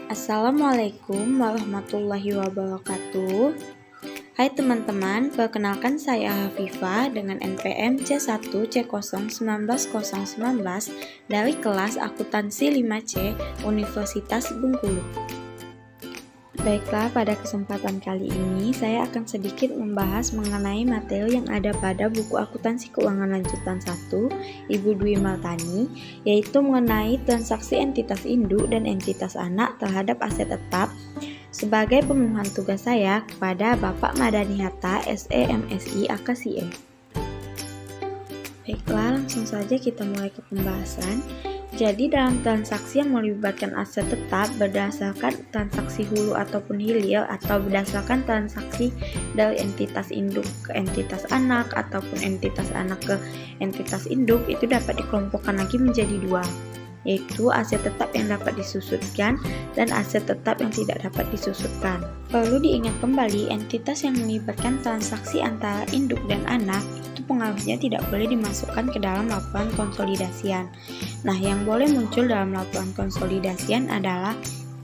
Assalamualaikum warahmatullahi wabarakatuh. Hai teman-teman, perkenalkan saya Hafifah dengan NPM C1C0190019 dari kelas Akuntansi 5C Universitas Bengkulu. Baiklah, pada kesempatan kali ini saya akan sedikit membahas mengenai materi yang ada pada buku Akuntansi Keuangan Lanjutan 1 Ibu Dwi Martani, yaitu mengenai transaksi entitas induk dan entitas anak terhadap aset tetap sebagai pemenuhan tugas saya kepada Bapak Madani Hatta, SE MSI AKSIE. Baiklah, langsung saja kita mulai ke pembahasan. Jadi dalam transaksi yang melibatkan aset tetap berdasarkan transaksi hulu ataupun hilir atau berdasarkan transaksi dari entitas induk ke entitas anak ataupun entitas anak ke entitas induk, itu dapat dikelompokkan lagi menjadi dua, yaitu aset tetap yang dapat disusutkan dan aset tetap yang tidak dapat disusutkan. Perlu diingat kembali, entitas yang melibatkan transaksi antara induk dan anak itu pengaruhnya tidak boleh dimasukkan ke dalam laporan konsolidasian. Nah, yang boleh muncul dalam laporan konsolidasian adalah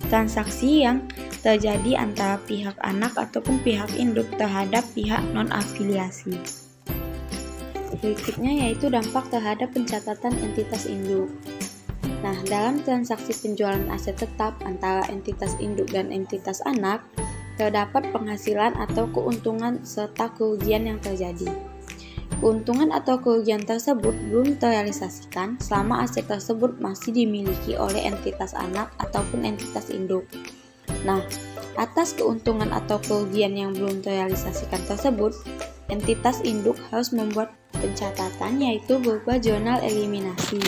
transaksi yang terjadi antara pihak anak ataupun pihak induk terhadap pihak non-afiliasi. Berikutnya yaitu dampak terhadap pencatatan entitas induk. Nah, dalam transaksi penjualan aset tetap antara entitas induk dan entitas anak, terdapat penghasilan atau keuntungan serta kerugian yang terjadi. Keuntungan atau kerugian tersebut belum terrealisasikan selama aset tersebut masih dimiliki oleh entitas anak ataupun entitas induk. Nah, atas keuntungan atau kerugian yang belum terrealisasikan tersebut, entitas induk harus membuat pencatatan, yaitu berupa jurnal eliminasi.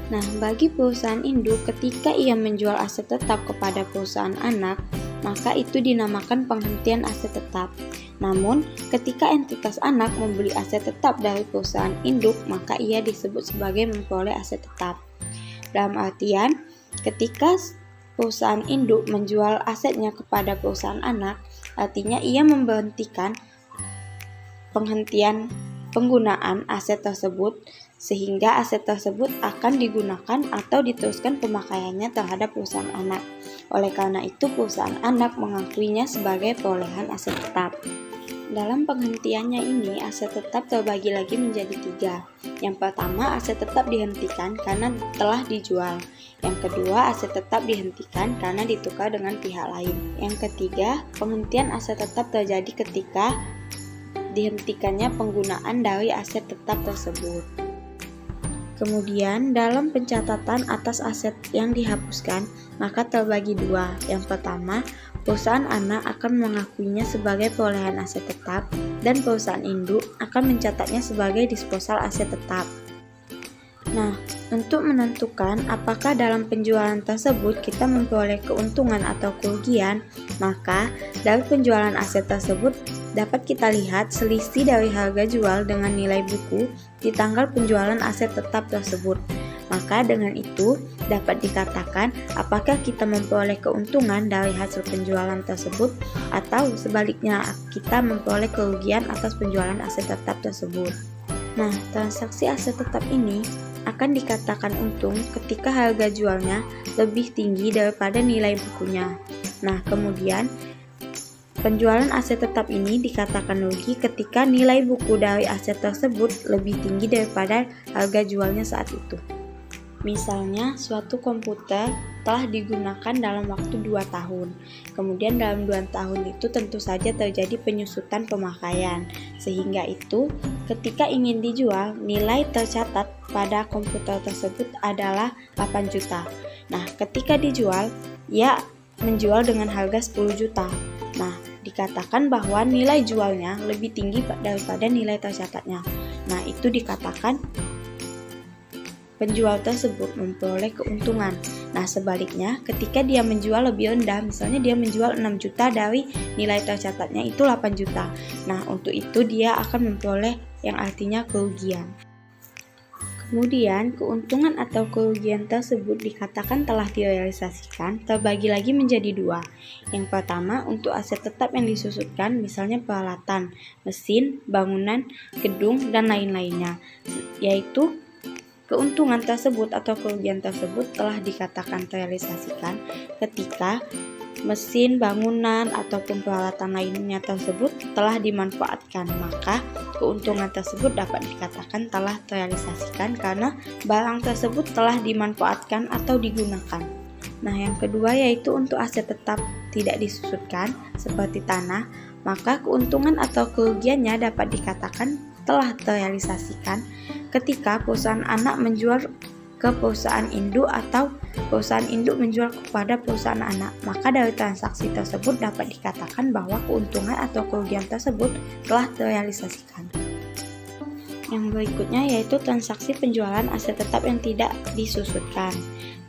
Nah, bagi perusahaan induk, ketika ia menjual aset tetap kepada perusahaan anak, maka itu dinamakan penghentian aset tetap. Namun, ketika entitas anak membeli aset tetap dari perusahaan induk, maka ia disebut sebagai memperoleh aset tetap. Dalam artian, ketika perusahaan induk menjual asetnya kepada perusahaan anak, artinya ia memberhentikan penghentian penggunaan aset tersebut, sehingga aset tersebut akan digunakan atau diteruskan pemakaiannya terhadap perusahaan anak. Oleh karena itu, perusahaan anak mengakuinya sebagai perolehan aset tetap. Dalam penghentiannya ini, aset tetap terbagi lagi menjadi tiga. Yang pertama, aset tetap dihentikan karena telah dijual. Yang kedua, aset tetap dihentikan karena ditukar dengan pihak lain. Yang ketiga, penghentian aset tetap terjadi ketika dihentikannya penggunaan dari aset tetap tersebut. Kemudian, dalam pencatatan atas aset yang dihapuskan, maka terbagi dua. Yang pertama, perusahaan anak akan mengakuinya sebagai perolehan aset tetap dan perusahaan induk akan mencatatnya sebagai disposal aset tetap. Nah, untuk menentukan apakah dalam penjualan tersebut kita memperoleh keuntungan atau kerugian, maka dari penjualan aset tersebut dapat kita lihat selisih dari harga jual dengan nilai buku di tanggal penjualan aset tetap tersebut. Maka dengan itu dapat dikatakan apakah kita memperoleh keuntungan dari hasil penjualan tersebut atau sebaliknya kita memperoleh kerugian atas penjualan aset tetap tersebut. Nah, transaksi aset tetap ini akan dikatakan untung ketika harga jualnya lebih tinggi daripada nilai bukunya. Nah, kemudian penjualan aset tetap ini dikatakan rugi ketika nilai buku dari aset tersebut lebih tinggi daripada harga jualnya saat itu. Misalnya, suatu komputer telah digunakan dalam waktu 2 tahun. Kemudian dalam 2 tahun itu tentu saja terjadi penyusutan pemakaian. Sehingga itu, ketika ingin dijual, nilai tercatat pada komputer tersebut adalah 8 juta. Nah, ketika dijual, ia menjual dengan harga 10 juta. Nah, dikatakan bahwa nilai jualnya lebih tinggi daripada nilai tercatatnya. Nah, itu dikatakan penjual tersebut memperoleh keuntungan. Nah, sebaliknya ketika dia menjual lebih rendah, misalnya dia menjual 6 juta dari nilai tercatatnya itu 8 juta. Nah, untuk itu dia akan memperoleh yang artinya kerugian. Kemudian, keuntungan atau kerugian tersebut dikatakan telah direalisasikan terbagi lagi menjadi dua. Yang pertama, untuk aset tetap yang disusutkan, misalnya peralatan, mesin, bangunan, gedung, dan lain-lainnya, yaitu keuntungan tersebut atau kerugian tersebut telah dikatakan terrealisasikan ketika mesin, bangunan, ataupun peralatan lainnya tersebut telah dimanfaatkan, maka keuntungan tersebut dapat dikatakan telah terrealisasikan karena barang tersebut telah dimanfaatkan atau digunakan. Nah, yang kedua yaitu untuk aset tetap tidak disusutkan seperti tanah, maka keuntungan atau kerugiannya dapat dikatakan telah terrealisasikan ketika perusahaan anak menjual ke perusahaan induk atau perusahaan induk menjual kepada perusahaan anak, maka dari transaksi tersebut dapat dikatakan bahwa keuntungan atau kerugian tersebut telah terrealisasikan. Yang berikutnya yaitu transaksi penjualan aset tetap yang tidak disusutkan.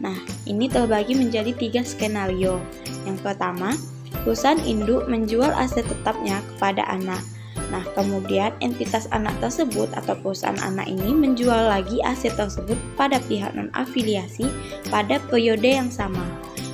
Nah, ini terbagi menjadi 3 skenario. Yang pertama, perusahaan induk menjual aset tetapnya kepada anak. Nah, kemudian entitas anak tersebut atau perusahaan anak ini menjual lagi aset tersebut pada pihak non-afiliasi pada periode yang sama.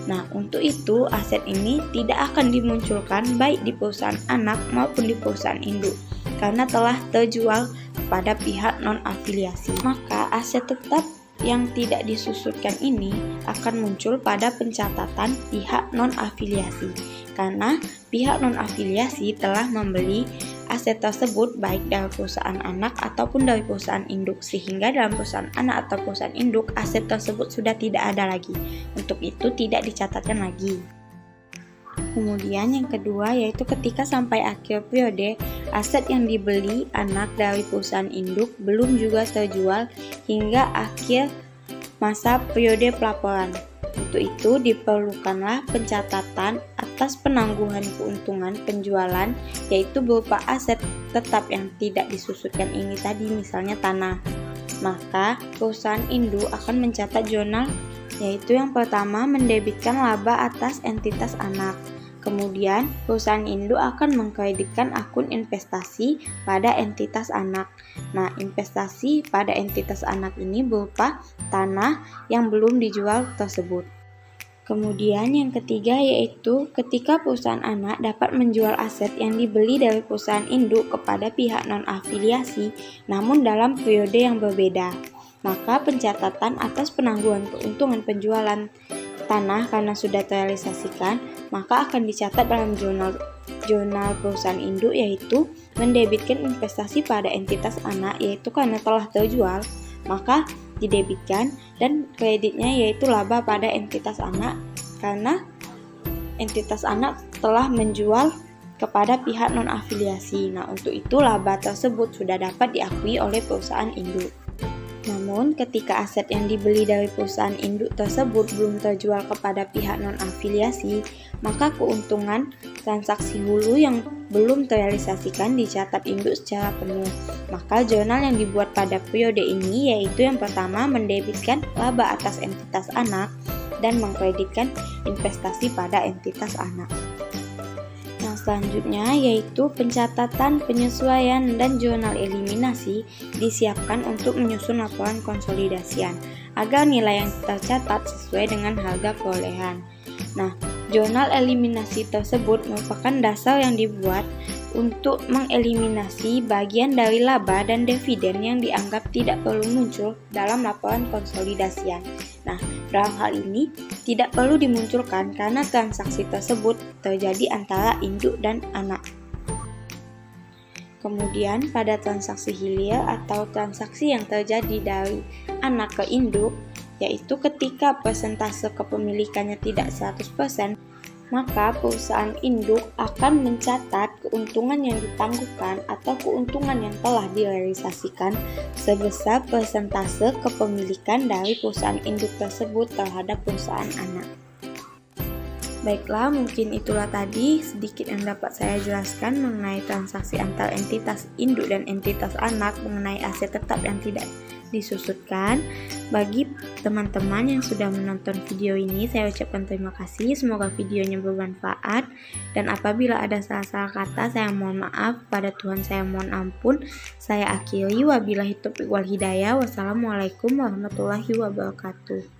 Nah, untuk itu aset ini tidak akan dimunculkan baik di perusahaan anak maupun di perusahaan induk karena telah terjual kepada pihak non-afiliasi. Maka aset tetap yang tidak disusutkan ini akan muncul pada pencatatan pihak non-afiliasi karena pihak non-afiliasi telah membeli aset tersebut baik dari perusahaan anak ataupun dari perusahaan induk, sehingga dalam perusahaan anak atau perusahaan induk aset tersebut sudah tidak ada lagi. Untuk itu tidak dicatatkan lagi. Kemudian yang kedua yaitu ketika sampai akhir periode aset yang dibeli anak dari perusahaan induk belum juga terjual hingga akhir masa periode pelaporan. Untuk itu diperlukanlah pencatatan atas penangguhan keuntungan penjualan yaitu berupa aset tetap yang tidak disusutkan ini tadi, misalnya tanah. Maka perusahaan induk akan mencatat jurnal yaitu yang pertama mendebitkan laba atas entitas anak. Kemudian perusahaan induk akan mengkreditkan akun investasi pada entitas anak. Nah, investasi pada entitas anak ini berupa tanah yang belum dijual tersebut. Kemudian yang ketiga yaitu ketika perusahaan anak dapat menjual aset yang dibeli dari perusahaan induk kepada pihak non-afiliasi namun dalam periode yang berbeda. Maka pencatatan atas penangguhan keuntungan penjualan tanah karena sudah terrealisasikan, maka akan dicatat dalam jurnal perusahaan induk yaitu mendebitkan investasi pada entitas anak yaitu karena telah terjual, maka didebitkan, dan kreditnya yaitu laba pada entitas anak karena entitas anak telah menjual kepada pihak non-afiliasi. Nah, untuk itu laba tersebut sudah dapat diakui oleh perusahaan induk. Namun, ketika aset yang dibeli dari perusahaan induk tersebut belum terjual kepada pihak non-afiliasi, maka keuntungan transaksi hulu yang belum terrealisasikan dicatat induk secara penuh. Maka jurnal yang dibuat pada periode ini yaitu yang pertama mendebitkan laba atas entitas anak dan mengkreditkan investasi pada entitas anak. Yang selanjutnya yaitu pencatatan, penyesuaian, dan jurnal eliminasi disiapkan untuk menyusun laporan konsolidasian agar nilai yang tercatat sesuai dengan harga perolehan. Nah, jurnal eliminasi tersebut merupakan dasar yang dibuat untuk mengeliminasi bagian dari laba dan dividen yang dianggap tidak perlu muncul dalam laporan konsolidasian. Nah, dalam hal ini tidak perlu dimunculkan karena transaksi tersebut terjadi antara induk dan anak. Kemudian pada transaksi hilir atau transaksi yang terjadi dari anak ke induk, yaitu ketika persentase kepemilikannya tidak 100%, maka perusahaan induk akan mencatat keuntungan yang ditangguhkan atau keuntungan yang telah direalisasikan sebesar persentase kepemilikan dari perusahaan induk tersebut terhadap perusahaan anak. Baiklah, mungkin itulah tadi sedikit yang dapat saya jelaskan mengenai transaksi antar entitas induk dan entitas anak mengenai aset tetap yang tidak disusutkan. Bagi teman-teman yang sudah menonton video ini, saya ucapkan terima kasih. Semoga videonya bermanfaat, dan apabila ada salah-salah kata saya mohon maaf, pada Tuhan saya mohon ampun. Saya akhiri, wabillahi taufiq wal hidayah. Wassalamualaikum warahmatullahi wabarakatuh.